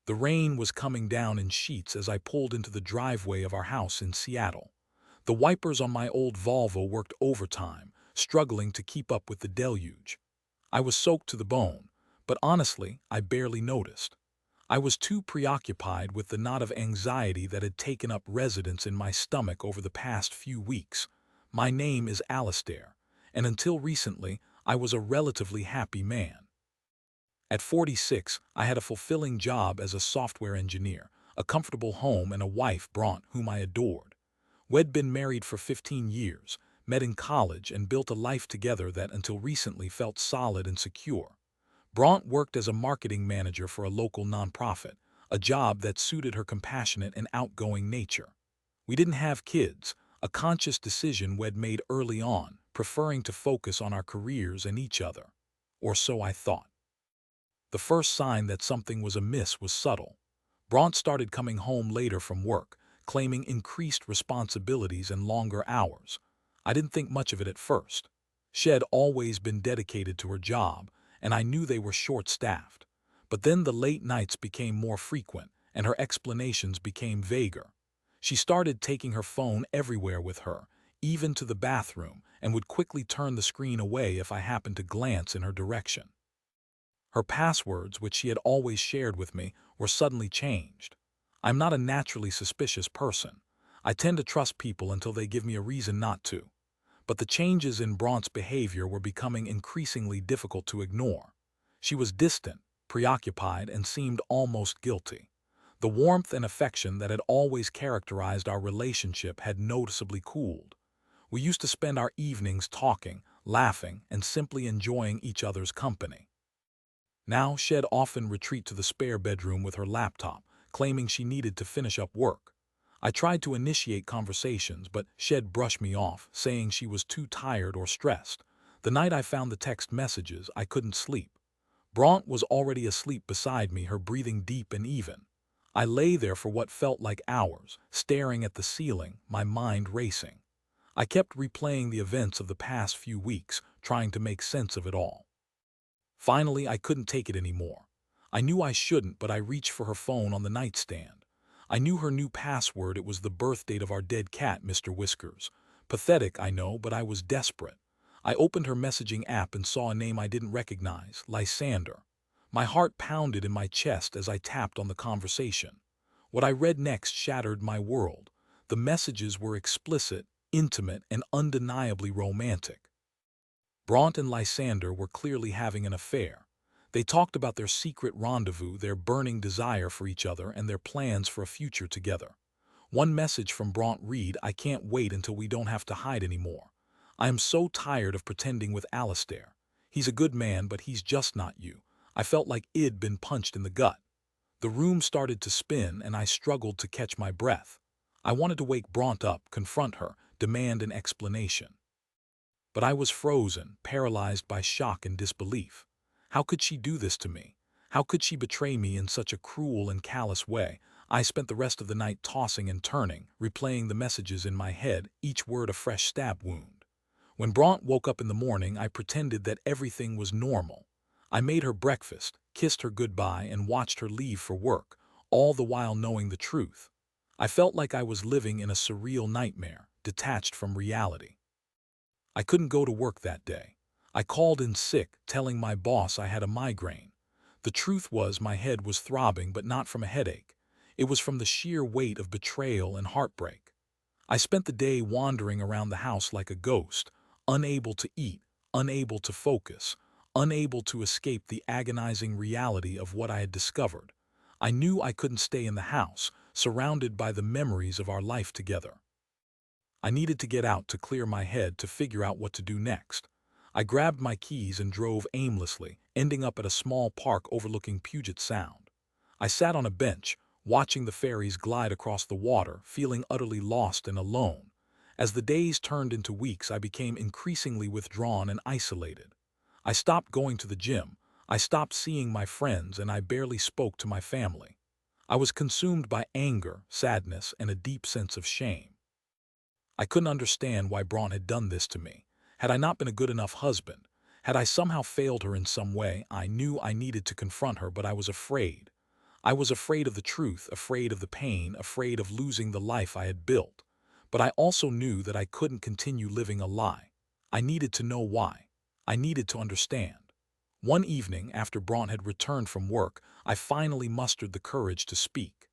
The rain was coming down in sheets as I pulled into the driveway of our house in Seattle. The wipers on my old Volvo worked overtime, struggling to keep up with the deluge. I was soaked to the bone, but honestly, I barely noticed. I was too preoccupied with the knot of anxiety that had taken up residence in my stomach over the past few weeks. My name is Alistair, and until recently, I was a relatively happy man. At 46, I had a fulfilling job as a software engineer, a comfortable home, and a wife, Bronte, whom I adored. We'd been married for 15 years, met in college, and built a life together that until recently felt solid and secure. Bronte worked as a marketing manager for a local nonprofit, a job that suited her compassionate and outgoing nature. We didn't have kids, a conscious decision we'd made early on, preferring to focus on our careers and each other. Or so I thought. The first sign that something was amiss was subtle. Bronte started coming home later from work, claiming increased responsibilities and longer hours. I didn't think much of it at first. She'd always been dedicated to her job, and I knew they were short-staffed. But then the late nights became more frequent, and her explanations became vaguer. She started taking her phone everywhere with her, even to the bathroom, and would quickly turn the screen away if I happened to glance in her direction. Her passwords, which she had always shared with me, were suddenly changed. I'm not a naturally suspicious person. I tend to trust people until they give me a reason not to. But the changes in Bronte's behavior were becoming increasingly difficult to ignore. She was distant, preoccupied, and seemed almost guilty. The warmth and affection that had always characterized our relationship had noticeably cooled. We used to spend our evenings talking, laughing, and simply enjoying each other's company. Now she'd often retreat to the spare bedroom with her laptop, claiming she needed to finish up work. I tried to initiate conversations, but she'd brush me off, saying she was too tired or stressed. The night I found the text messages, I couldn't sleep. Bronte was already asleep beside me, her breathing deep and even. I lay there for what felt like hours, staring at the ceiling, my mind racing. I kept replaying the events of the past few weeks, trying to make sense of it all. Finally, I couldn't take it anymore. I knew I shouldn't, but I reached for her phone on the nightstand. I knew her new password. It was the birth date of our dead cat, Mr. Whiskers. Pathetic, I know, but I was desperate. I opened her messaging app and saw a name I didn't recognize, Lysander. My heart pounded in my chest as I tapped on the conversation. What I read next shattered my world. The messages were explicit, intimate, and undeniably romantic. Bronte and Lysander were clearly having an affair. They talked about their secret rendezvous, their burning desire for each other, and their plans for a future together. One message from Bronte read, "I can't wait until we don't have to hide anymore. I am so tired of pretending with Alistair. He's a good man, but he's just not you." I felt like I'd been punched in the gut. The room started to spin, and I struggled to catch my breath. I wanted to wake Bronte up, confront her, demand an explanation. But I was frozen, paralyzed by shock and disbelief. How could she do this to me? How could she betray me in such a cruel and callous way? I spent the rest of the night tossing and turning, replaying the messages in my head, each word a fresh stab wound. When Bronte woke up in the morning, I pretended that everything was normal. I made her breakfast, kissed her goodbye, and watched her leave for work, all the while knowing the truth. I felt like I was living in a surreal nightmare, detached from reality. I couldn't go to work that day. I called in sick, telling my boss I had a migraine. The truth was my head was throbbing, but not from a headache. It was from the sheer weight of betrayal and heartbreak. I spent the day wandering around the house like a ghost, unable to eat, unable to focus, unable to escape the agonizing reality of what I had discovered. I knew I couldn't stay in the house, surrounded by the memories of our life together. I needed to get out to clear my head, to figure out what to do next. I grabbed my keys and drove aimlessly, ending up at a small park overlooking Puget Sound. I sat on a bench, watching the ferries glide across the water, feeling utterly lost and alone. As the days turned into weeks, I became increasingly withdrawn and isolated. I stopped going to the gym, I stopped seeing my friends, and I barely spoke to my family. I was consumed by anger, sadness, and a deep sense of shame. I couldn't understand why Bronte had done this to me. Had I not been a good enough husband? Had I somehow failed her in some way? I knew I needed to confront her, but I was afraid. I was afraid of the truth, afraid of the pain, afraid of losing the life I had built. But I also knew that I couldn't continue living a lie. I needed to know why. I needed to understand. One evening, after Bronte had returned from work, I finally mustered the courage to speak.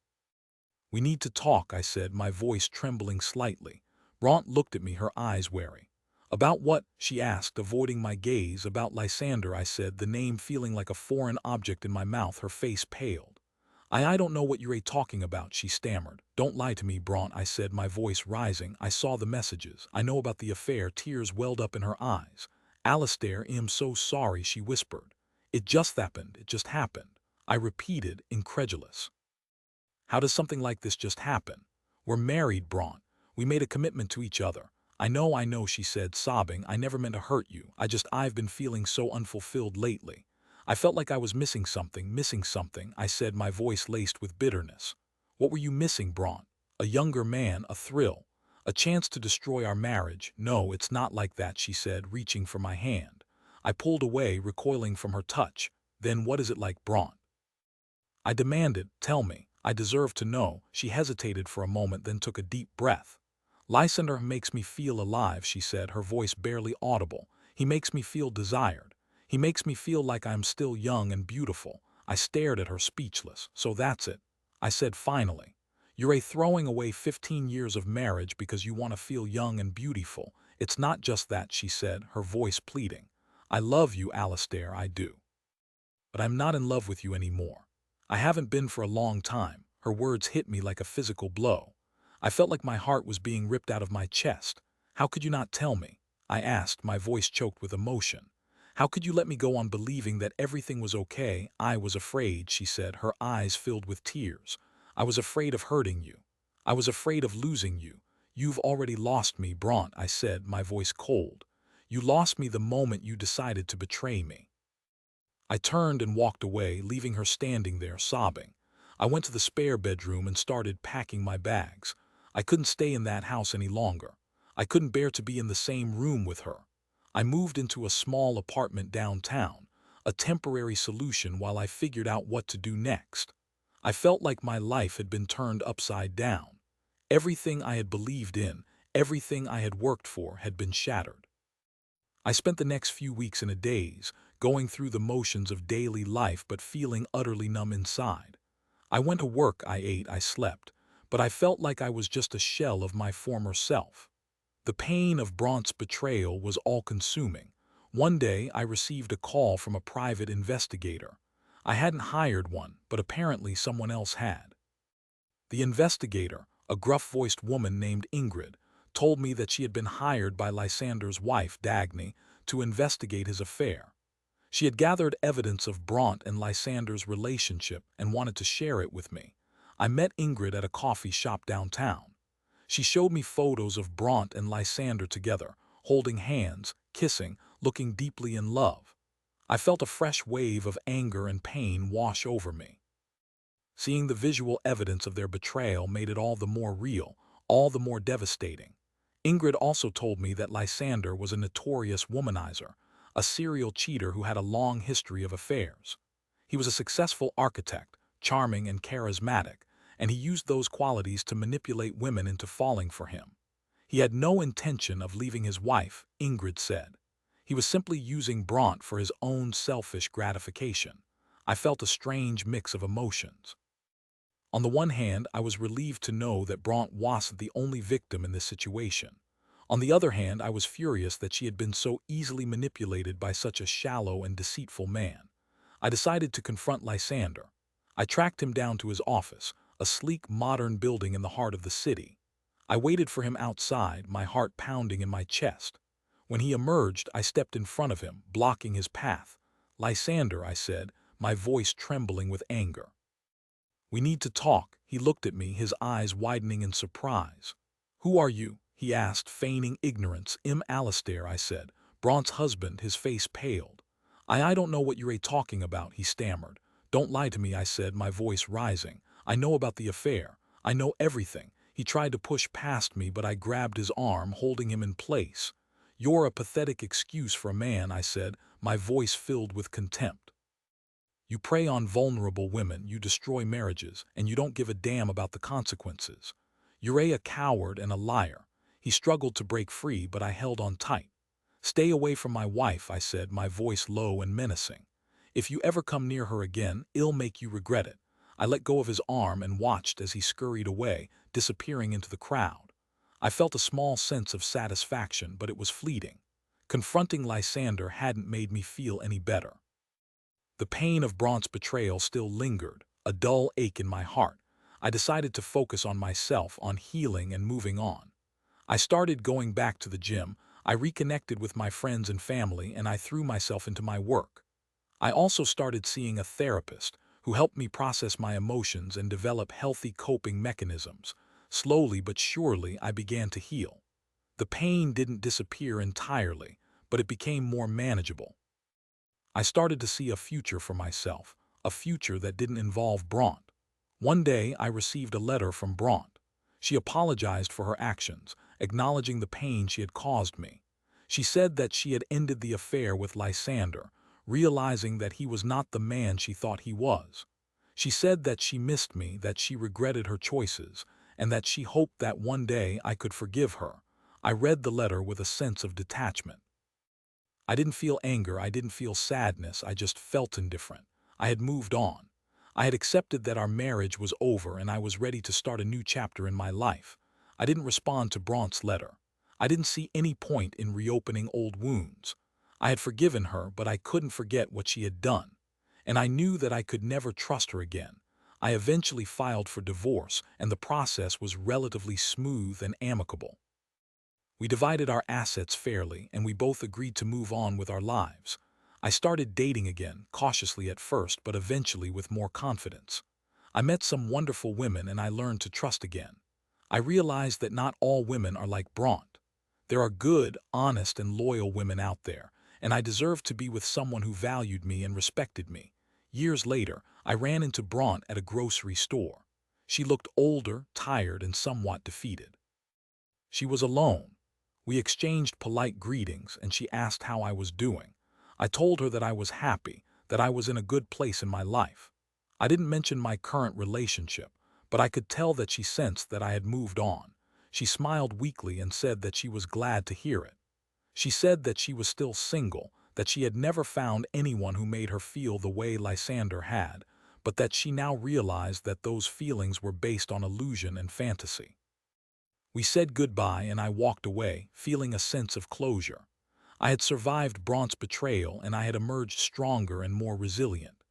"We need to talk," I said, my voice trembling slightly. Bronte looked at me, her eyes wary. "About what?" she asked, avoiding my gaze. "About Lysander," I said, the name feeling like a foreign object in my mouth. Her face paled. I don't know what you're talking about," she stammered. "Don't lie to me, Bronte," I said, my voice rising. "I saw the messages. I know about the affair." Tears welled up in her eyes. "Alistair, I'm so sorry," she whispered. "It just happened. It just happened." I repeated, incredulous. "How does something like this just happen? We're married, Bronte. We made a commitment to each other." I know," she said, sobbing. "I never meant to hurt you. I've been feeling so unfulfilled lately. I felt like I was missing something," I said, my voice laced with bitterness. "What were you missing, Bronte? A younger man, a thrill, a chance to destroy our marriage." "No, it's not like that," she said, reaching for my hand. I pulled away, recoiling from her touch. "Then what is it like, Bronte?" I demanded. "Tell me. I deserve to know." She hesitated for a moment, then took a deep breath. "Lysander makes me feel alive," she said, her voice barely audible. "He makes me feel desired. He makes me feel like I'm still young and beautiful." I stared at her, speechless. "So that's it," I said finally. "You're throwing away 15 years of marriage because you want to feel young and beautiful." "It's not just that," she said, her voice pleading. "I love you, Alistair, I do. But I'm not in love with you anymore. I haven't been for a long time." Her words hit me like a physical blow. I felt like my heart was being ripped out of my chest. "How could you not tell me?" I asked, my voice choked with emotion. "How could you let me go on believing that everything was okay?" "I was afraid," she said, her eyes filled with tears. "I was afraid of hurting you. I was afraid of losing you." "You've already lost me, Bronte," I said, my voice cold. "You lost me the moment you decided to betray me." I turned and walked away, leaving her standing there, sobbing. I went to the spare bedroom and started packing my bags. I couldn't stay in that house any longer. I couldn't bear to be in the same room with her. I moved into a small apartment downtown, a temporary solution while I figured out what to do next. I felt like my life had been turned upside down. Everything I had believed in, everything I had worked for, had been shattered. I spent the next few weeks in a daze, going through the motions of daily life but feeling utterly numb inside. I went to work, I ate, I slept, but I felt like I was just a shell of my former self. The pain of Bronte's betrayal was all-consuming. One day I received a call from a private investigator. I hadn't hired one, but apparently someone else had. The investigator, a gruff-voiced woman named Ingrid, told me that she had been hired by Lysander's wife, Dagny, to investigate his affair. She had gathered evidence of Bronte and Lysander's relationship and wanted to share it with me. I met Ingrid at a coffee shop downtown. She showed me photos of Bronte and Lysander together, holding hands, kissing, looking deeply in love. I felt a fresh wave of anger and pain wash over me. Seeing the visual evidence of their betrayal made it all the more real, all the more devastating. Ingrid also told me that Lysander was a notorious womanizer, a serial cheater who had a long history of affairs. He was a successful architect, charming and charismatic, and he used those qualities to manipulate women into falling for him. He had no intention of leaving his wife, Ingrid said. He was simply using Bronte for his own selfish gratification. I felt a strange mix of emotions. On the one hand, I was relieved to know that Bronte wasn't the only victim in this situation. On the other hand, I was furious that she had been so easily manipulated by such a shallow and deceitful man. I decided to confront Lysander. I tracked him down to his office, a sleek, modern building in the heart of the city. I waited for him outside, my heart pounding in my chest. When he emerged, I stepped in front of him, blocking his path. "Lysander," I said, my voice trembling with anger. "We need to talk." He looked at me, his eyes widening in surprise. "Who are you?" he asked, feigning ignorance. "I'm Alistair," I said. "Bronte's husband." His face paled. I don't know what you're talking about," he stammered. "Don't lie to me," I said, my voice rising. "I know about the affair. I know everything." He tried to push past me, but I grabbed his arm, holding him in place. "You're a pathetic excuse for a man," I said, my voice filled with contempt. You prey on vulnerable women, you destroy marriages, and you don't give a damn about the consequences. You're a coward and a liar. He struggled to break free, but I held on tight. Stay away from my wife, I said, my voice low and menacing. If you ever come near her again, it'll make you regret it. I let go of his arm and watched as he scurried away, disappearing into the crowd. I felt a small sense of satisfaction, but it was fleeting. Confronting Lysander hadn't made me feel any better. The pain of Bronte's betrayal still lingered, a dull ache in my heart. I decided to focus on myself, on healing and moving on. I started going back to the gym, I reconnected with my friends and family, and I threw myself into my work. I also started seeing a therapist who helped me process my emotions and develop healthy coping mechanisms. Slowly but surely, I began to heal. The pain didn't disappear entirely, but it became more manageable. I started to see a future for myself, a future that didn't involve Bronte. One day, I received a letter from Bronte. She apologized for her actions, acknowledging the pain she had caused me. She said that she had ended the affair with Lysander, realizing that he was not the man she thought he was. She said that she missed me, that she regretted her choices, and that she hoped that one day I could forgive her. I read the letter with a sense of detachment. I didn't feel anger, I didn't feel sadness, I just felt indifferent. I had moved on. I had accepted that our marriage was over and I was ready to start a new chapter in my life. I didn't respond to Bronte's letter. I didn't see any point in reopening old wounds. I had forgiven her, but I couldn't forget what she had done. And I knew that I could never trust her again. I eventually filed for divorce, and the process was relatively smooth and amicable. We divided our assets fairly, and we both agreed to move on with our lives. I started dating again, cautiously at first, but eventually with more confidence. I met some wonderful women and I learned to trust again. I realized that not all women are like Bronte. There are good, honest, and loyal women out there, and I deserved to be with someone who valued me and respected me. Years later, I ran into Bronte at a grocery store. She looked older, tired, and somewhat defeated. She was alone. We exchanged polite greetings, and she asked how I was doing. I told her that I was happy, that I was in a good place in my life. I didn't mention my current relationship, but I could tell that she sensed that I had moved on. She smiled weakly and said that she was glad to hear it. She said that she was still single, that she had never found anyone who made her feel the way Lysander had, but that she now realized that those feelings were based on illusion and fantasy. We said goodbye and I walked away, feeling a sense of closure. I had survived Bronte's betrayal and I had emerged stronger and more resilient.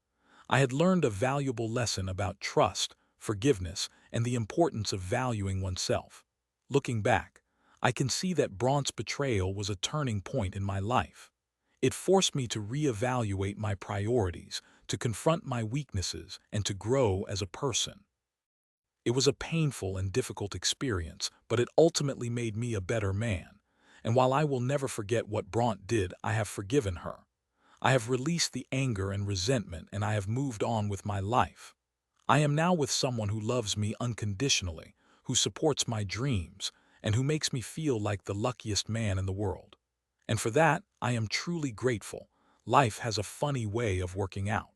I had learned a valuable lesson about trust, forgiveness, and the importance of valuing oneself. Looking back, I can see that Bronte's betrayal was a turning point in my life. It forced me to reevaluate my priorities, to confront my weaknesses, and to grow as a person. It was a painful and difficult experience, but it ultimately made me a better man. And while I will never forget what Bronte did, I have forgiven her. I have released the anger and resentment, and I have moved on with my life. I am now with someone who loves me unconditionally, who supports my dreams, and who makes me feel like the luckiest man in the world. And for that, I am truly grateful. Life has a funny way of working out.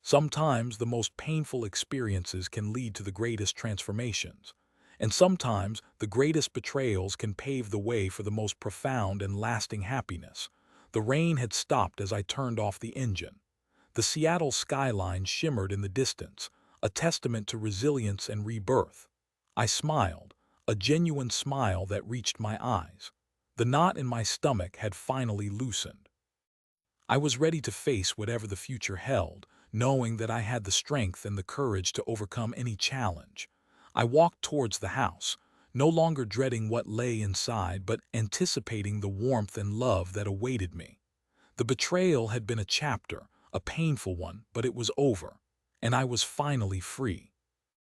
Sometimes the most painful experiences can lead to the greatest transformations, and sometimes the greatest betrayals can pave the way for the most profound and lasting happiness. The rain had stopped as I turned off the engine. The Seattle skyline shimmered in the distance, a testament to resilience and rebirth. I smiled, a genuine smile that reached my eyes. The knot in my stomach had finally loosened. I was ready to face whatever the future held, knowing that I had the strength and the courage to overcome any challenge. I walked towards the house, no longer dreading what lay inside, but anticipating the warmth and love that awaited me. The betrayal had been a chapter, a painful one, but it was over, and I was finally free.